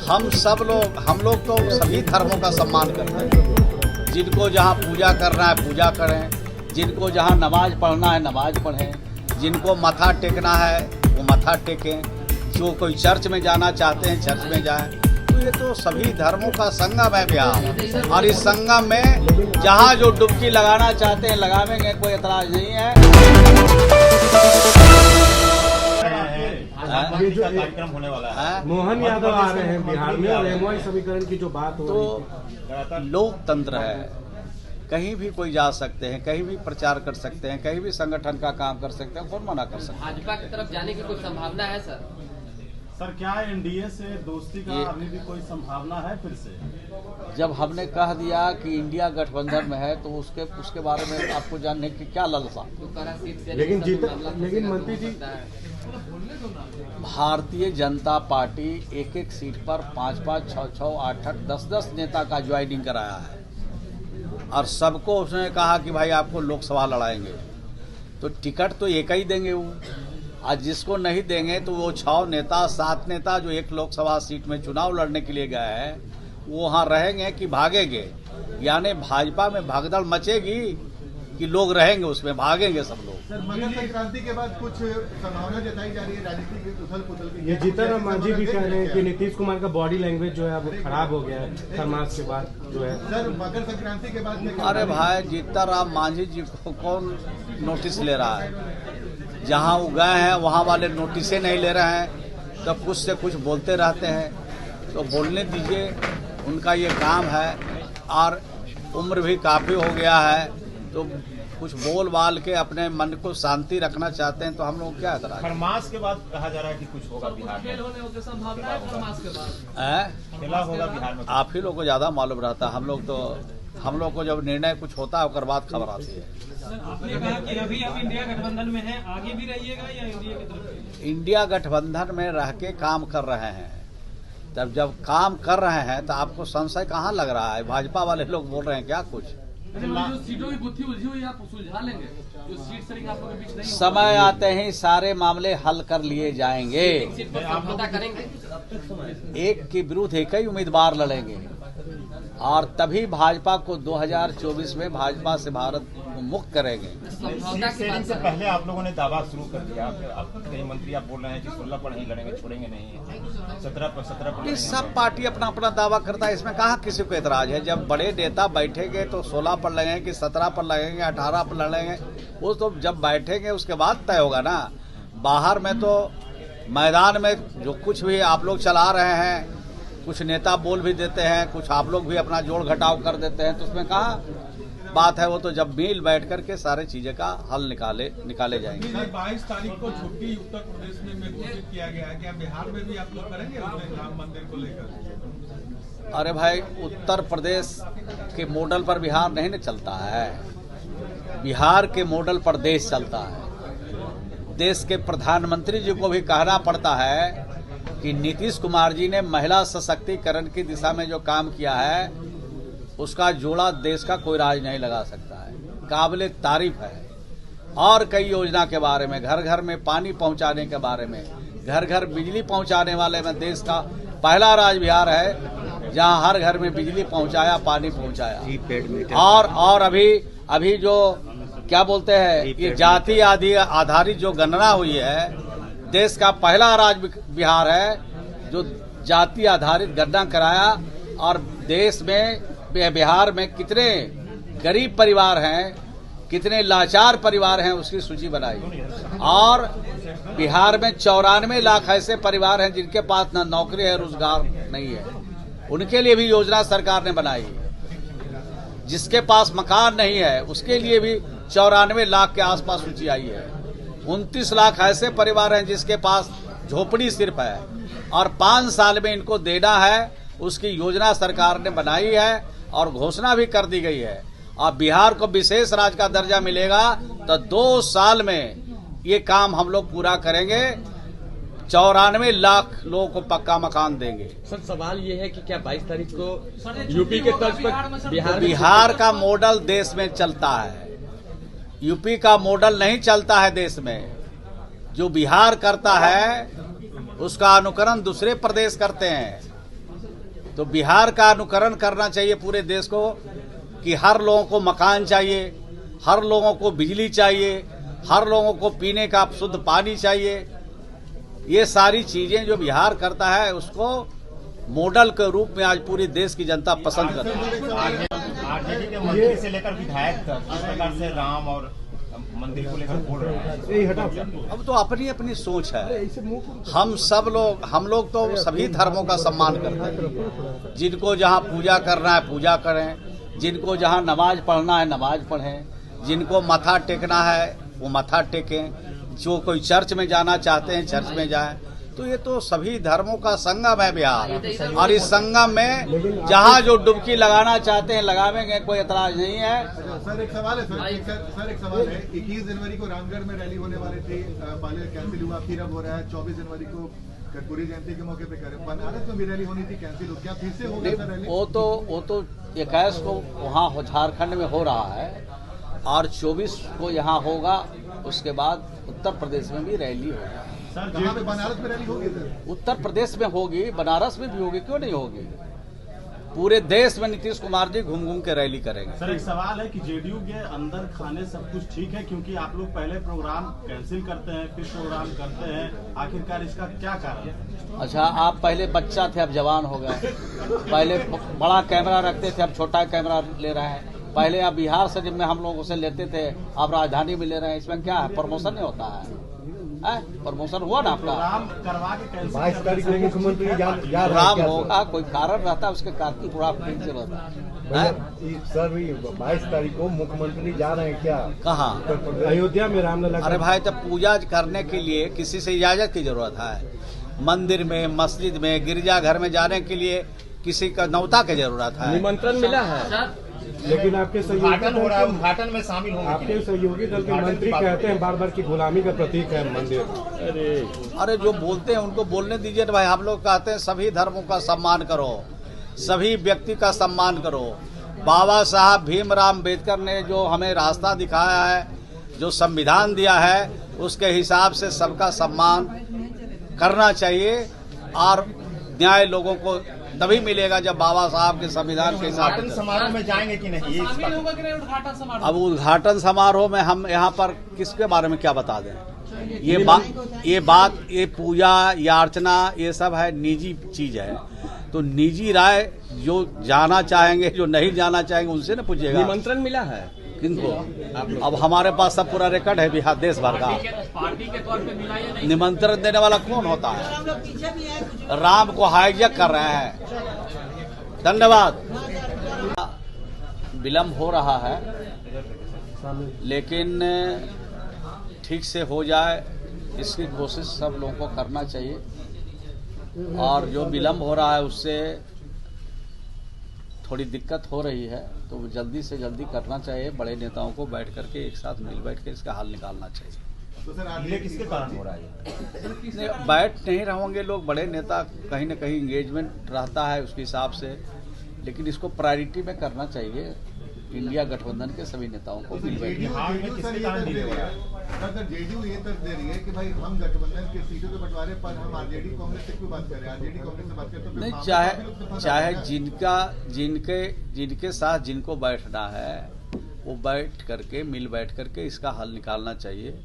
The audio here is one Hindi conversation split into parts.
हम लोग तो सभी धर्मों का सम्मान करते हैं। जिनको जहाँ पूजा करना है पूजा करें, जिनको जहाँ नमाज पढ़ना है नमाज पढ़ें, जिनको मत्था टेकना है वो मत्था टेकें, जो कोई चर्च में जाना चाहते हैं चर्च में जाएं। तो ये तो सभी धर्मों का संगम है बिहार, और इस संगम में जहाँ जो डुबकी लगाना चाहते हैं लगावेंगे, कोई एतराज नहीं है। कार्यक्रम होने वाला है। मोहन यादव आ रहे हैं बिहार में, और एमओआई समीकरण की जो बात हो तो लोकतंत्र है, कहीं भी कोई जा सकते हैं, कहीं भी प्रचार कर सकते हैं, कहीं भी संगठन का काम कर सकते हैं, कौन मना कर सकते हैं। भाजपा की तरफ जाने की कोई संभावना है सर? सर क्या एनडीए से दोस्ती का अभी भी कोई संभावना है फिर से? जब हमने कह दिया कि इंडिया गठबंधन में है तो उसके बारे में आपको जानने की क्या लालसा। लेकिन मंत्री जी, भारतीय जनता पार्टी एक एक सीट पर 5-5, 6-6, 8-8, 10-10 नेता का ज्वाइनिंग कराया है, और सबको उसने कहा कि भाई आपको लोकसभा लड़ाएंगे, तो टिकट तो एक ही देंगे वो। आज जिसको नहीं देंगे तो वो 6 नेता 7 नेता जो एक लोकसभा सीट में चुनाव लड़ने के लिए गए हैं वो वहाँ रहेंगे कि भागेंगे। यानी भाजपा में भगदड़ मचेगी कि लोग रहेंगे उसमें, भागेंगे सब लोग। सर, मकर संक्रांति के बाद कुछ संभावना जताई जा रही है राजनीतिक उथल पुथल की। ये जीतन राम मांझी भी कह रहे हैं कि नीतीश कुमार का बॉडी लैंग्वेज जो है वो खराब हो गया है थर्मास के बाद जो है। सर, मकर संक्रांति के बाद में अरे भाई, जीतन राम मांझी जी को कौन नोटिस ले रहा है? जहाँ वो गए हैं वहाँ वाले नोटिसे नहीं ले रहे हैं, तो कुछ से कुछ बोलते रहते हैं। तो बोलने दीजिए, उनका ये काम है, और उम्र भी काफ़ी हो गया है, तो कुछ बोल बाल के अपने मन को शांति रखना चाहते हैं, तो हम लोग क्या करा। खरमास के बाद कहा जा रहा है कि कुछ होगा बिहार में, खेला होगा बिहार में। आप ही लोग को ज़्यादा मालूम रहता है। हम लोग को जब निर्णय कुछ होता है उसके बाद खबर आती है। आपने कहा कि अभी आप इंडिया गठबंधन में हैं, आगे भी रहिएगा या इंडिया की तरफ? इंडिया गठबंधन में रह के काम कर रहे हैं, तब जब काम कर रहे हैं तो आपको संशय कहाँ लग रहा है? भाजपा वाले लोग बोल रहे हैं क्या कुछ? जो सीटों की बुद्धि उलझी हुई आप सुलझा लेंगे, जो सीट शेयरिंग आप लोगों के बीच नहीं होगा। समय आते ही सारे मामले हल कर लिए जाएंगे। सीट पर समझौता करेंगे? एक के विरुद्ध एक ही उम्मीदवार लड़ेंगे, और तभी भाजपा को 2024 में भाजपा से भारत को मुक्त करेंगे। समझौता की बात से पहले आप लोगों ने दावा शुरू कर दिया, कई मंत्री आप बोल रहे हैं कि 16 पर नहीं लड़ेंगे, छोड़ेंगे नहीं, 17 पर। ये सब पार्टी अपना अपना दावा करता है, इसमें कहाँ किसी को एतराज है। जब बड़े नेता बैठेंगे तो 16 पर लगेंगे कि 17 पर लगेंगे, 18 पर लड़ेंगे, वो तो जब बैठेंगे उसके बाद तय होगा ना। बाहर में तो मैदान में जो कुछ भी आप लोग चला रहे हैं, कुछ नेता बोल भी देते हैं, कुछ आप लोग भी अपना जोड़ घटाव कर देते हैं, तो उसमें कहाँ बात है। वो तो जब मिल बैठ करके सारे चीजें का हल निकाले जाएंगे। 22 तारीख को छुट्टी उत्तर प्रदेश में घोषित किया गया है, क्या बिहार में भी आप लोग करेंगे राम मंदिर को लेकर? अरे भाई, उत्तर प्रदेश के मॉडल पर बिहार नहीं न चलता है, बिहार के मॉडल पर देश चलता है। देश के प्रधानमंत्री जी को भी कहना पड़ता है कि नीतीश कुमार जी ने महिला सशक्तिकरण की दिशा में जो काम किया है उसका जोड़ा देश का कोई राज नहीं लगा सकता है, काबिले तारीफ है। और कई योजना के बारे में, घर घर में पानी पहुंचाने के बारे में, घर घर बिजली पहुंचाने वाले में देश का पहला राज्य बिहार है, जहां हर घर में बिजली पहुंचाया, पानी पहुंचाया। और अभी जो क्या बोलते हैं, ये जाति आधारित जो गणना हुई है, देश का पहला राज्य बिहार है जो जाति आधारित गणना कराया, और देश में बिहार में कितने गरीब परिवार हैं, कितने लाचार परिवार हैं उसकी सूची बनाई। और बिहार में 94 लाख ऐसे परिवार हैं जिनके पास न नौकरी है, रोजगार नहीं है, उनके लिए भी योजना सरकार ने बनाई। जिसके पास मकान नहीं है उसके लिए भी 94 लाख के आसपास सूची आई है। 29 लाख ऐसे परिवार हैं जिसके पास झोपड़ी सिर्फ है, और 5 साल में इनको देना है, उसकी योजना सरकार ने बनाई है और घोषणा भी कर दी गई है। और बिहार को विशेष राज्य का दर्जा मिलेगा तो 2 साल में ये काम हम लोग पूरा करेंगे, 94 लाख लोगों को पक्का मकान देंगे। सर, सवाल ये है कि क्या 22 तारीख को यूपी के तर्ज पर बिहार का मॉडल देश में चलता है, यूपी का मॉडल नहीं चलता है देश में। जो बिहार करता है उसका अनुकरण दूसरे प्रदेश करते हैं। तो बिहार का अनुकरण करना चाहिए पूरे देश को कि हर लोगों को मकान चाहिए, हर लोगों को बिजली चाहिए, हर लोगों को पीने का शुद्ध पानी चाहिए। ये सारी चीजें जो बिहार करता है उसको मॉडल के रूप में आज पूरे देश की जनता पसंद करती है। आरजेडी के मंत्री से लेकर विधायक तक किस प्रकार से राम और मंदिर को लेकर बोल रहे हैं। अब तो अपनी अपनी सोच है। हम लोग तो सभी धर्मों का सम्मान करते हैं। जिनको जहाँ पूजा करना है पूजा करें, जिनको जहाँ नमाज पढ़ना है नमाज पढ़ें, जिनको मत्था टेकना है वो मत्था टेकें, जो कोई चर्च में जाना चाहते हैं चर्च में जाएं। तो ये तो सभी धर्मों का संगम है बिहार, और इस संगम में जहाँ जो डुबकी लगाना चाहते हैं लगावेंगे, कोई ऐतराज नहीं है। सर एक सवाल है सर एक सवाल है। 21 जनवरी को रामगढ़ में रैली होने वाली थी, पहले कैंसिल हुआ, फिर अब हो रहा है 24 जनवरी को कर्पूरी जयंती के मौके पे करें। बनारस में भी रैली होनी थी, कैंसिल हो, क्या फिर से होगा सर रैली? वो तो 21 को वहाँ झारखंड में हो रहा है और 24 को यहाँ होगा। उसके बाद उत्तर प्रदेश में भी रैली होगी। कहाँ पे? बनारस में रैली होगी सर? उत्तर प्रदेश में होगी, बनारस में भी होगी, क्यों नहीं होगी। पूरे देश में नीतीश कुमार जी घूम घूम के रैली करेंगे। सर एक सवाल है कि जेडीयू के अंदर खाने सब कुछ ठीक है, क्योंकि आप लोग पहले प्रोग्राम कैंसिल करते हैं फिर प्रोग्राम करते हैं, आखिरकार इसका क्या कारण है? अच्छा, आप पहले बच्चा थे अब जवान हो गए, पहले बड़ा कैमरा रखते थे अब छोटा कैमरा ले रहे हैं, पहले आप बिहार से जब में हम लोगों से लेते थे आप राजधानी में ले रहे हैं। इसमें क्या है, प्रमोशन नहीं होता है? प्रमोशन हुआ ना आपका? करवा के 22 तारीख को मुख्यमंत्री प्रोग्राम होगा, कोई कारण रहता है उसके कारण प्रोग्राम कैंसिल होता है। सर 22 तारीख को मुख्यमंत्री जा रहे हैं क्या? कहाँ? अयोध्या में रामलला। अरे भाई, तब पूजा करने के लिए किसी से इजाजत की जरूरत है। मंदिर में, मस्जिद में, गिरजाघर में जाने के लिए किसी का न्योता की जरूरत है। निमंत्रण मिला है, लेकिन आपके उद्घाटन हो रहा है, उद्घाटन में शामिल होंगे। आपके सहयोगी दल के मंत्री कहते हैं बार बार की गुलामी का प्रतीक है मंदिर। अरे जो बोलते हैं उनको बोलने दीजिए भाई। हम लोग कहते हैं सभी धर्मों का सम्मान करो, सभी व्यक्ति का सम्मान करो। बाबा साहब भीमराव अम्बेडकर ने जो हमें रास्ता दिखाया है, जो संविधान दिया है, उसके हिसाब से सबका सम्मान करना चाहिए और न्याय लोगों को तभी मिलेगा जब बाबा साहब के संविधान के हिसाब से। उद्घाटन समारोह में जाएंगे कि नहीं? अब उद्घाटन समारोह में हम यहाँ पर किसके बारे में क्या बता दें? ये पूजा या अर्चना ये सब है, निजी चीज है। तो निजी राय जो जाना चाहेंगे, जो नहीं जाना चाहेंगे उनसे न पूछिएगा। निमंत्रण मिला है किनको? अब हमारे पास सब पूरा रिकॉर्ड है बिहार देश भर का। निमंत्रण देने वाला कौन होता है? राम को हाईजैक कर रहे हैं। धन्यवाद। विलम्ब हो रहा है, लेकिन ठीक से हो जाए इसकी कोशिश सब लोगों को करना चाहिए। और जो विलम्ब हो रहा है उससे थोड़ी दिक्कत हो रही है, तो जल्दी से जल्दी करना चाहिए। बड़े नेताओं को बैठ करके एक साथ मिल बैठ के इसका हल निकालना चाहिए। तो सर ये किसके कारण हो रहा है? बैठ नहीं रहेंगे लोग, बड़े नेता कहीं न कहीं एंगेजमेंट रहता है उसके हिसाब से, लेकिन इसको प्रायोरिटी में करना चाहिए। इंडिया गठबंधन के सभी नेताओं को मिल बैठ सर जेडीयू ये तर्क दे रही है कि भाई हम गठबंधन के सीटों के बंटवारे पर हम आरजेडी कांग्रेस से क्यों बात करें? आरजेडी कांग्रेस से बात करें तो नहीं, चाहे जिनके साथ जिनको बैठना है वो बैठ करके बैठ करके इसका हल निकालना चाहिए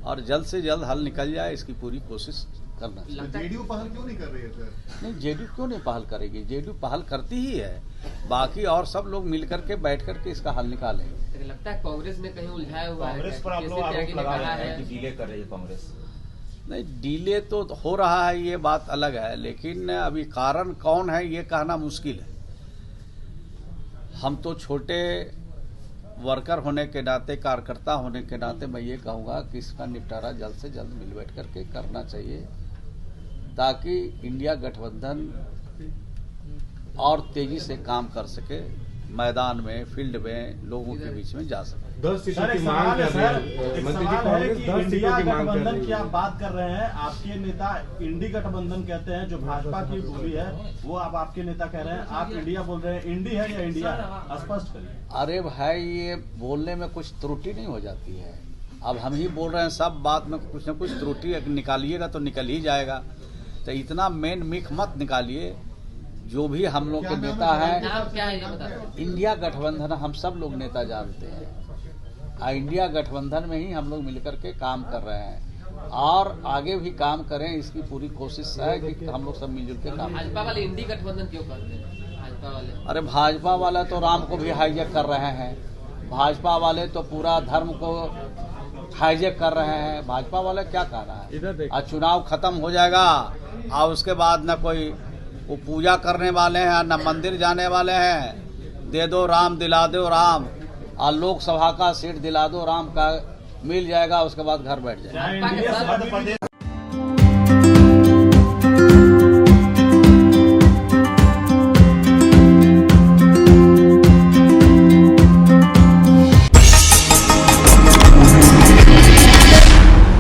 और जल्द से जल्द हल निकल जाए इसकी पूरी कोशिश करना चाहिए। जेडीयू पहल क्यों नहीं कर रही है सर? नहीं, जेडीयू क्यों नहीं पहल करेगी? जेडीयू पहल करती ही है, बाकी और सब लोग मिल करके बैठ करके इसका हल निकालेंगे। लगता है कांग्रेस में कहीं उलझाया हुआ है। कांग्रेस पर आप लोग आरोप लगा रहे हैं कि डिले कर रही है कांग्रेस। नहीं, डिले तो हो रहा है, ये बात अलग है, लेकिन अभी कारण कौन है ये कहना मुश्किल है। हम तो छोटे वर्कर होने के नाते, कार्यकर्ता होने के नाते मैं ये कहूँगा कि इसका निपटारा जल्द से जल्द मिल बैठ करके करना चाहिए, ताकि इंडिया गठबंधन और तेजी से काम कर सके, मैदान में, फील्ड में, लोगों के बीच में जा सके। 10 सीटों की मांग कर रहे हैं मंत्री जी। कांग्रेस 10 सीटों की मांग कर रही है। की आप बात कर रहे हैं, आपके नेता इंडी गठबंधन कहते हैं, जो भाजपा की बोली है वो अब आपके नेता कह रहे हैं। आप इंडिया बोल रहे हैं, इंडी है या इंडिया है? स्पष्ट करिए। अरे भाई, ये बोलने में कुछ त्रुटि नहीं हो जाती है? अब हम ही बोल रहे हैं, सब बात में कुछ न कुछ त्रुटि निकालिएगा तो निकल ही जाएगा। तो इतना मेन मिख मत निकालिए। जो भी हम लोग के नेता हैं, नाम क्या है ये बता दो। इंडिया गठबंधन हम सब लोग नेता जानते हैं। इंडिया गठबंधन में ही हम लोग मिलकर के काम कर रहे हैं और आगे भी काम करें, इसकी पूरी कोशिश है कि हम लोग सब मिलजुल के काम करें। भाजपा वाले इंडी गठबंधन क्यों करते हैं भाजपा वाले? अरे भाजपा वाला तो राम को भी हाईजैक कर रहे हैं, भाजपा वाले तो पूरा धर्म को हाईजैक कर रहे हैं। भाजपा वाले क्या कह रहा है? आज चुनाव खत्म हो जाएगा और उसके बाद न कोई वो पूजा करने वाले हैं न मंदिर जाने वाले हैं। दे दो राम दिला दो राम, और लोकसभा का सीट दिला दो राम का मिल जाएगा, उसके बाद घर बैठ जाएगा। क्या एनडीए से मध्य प्रदेश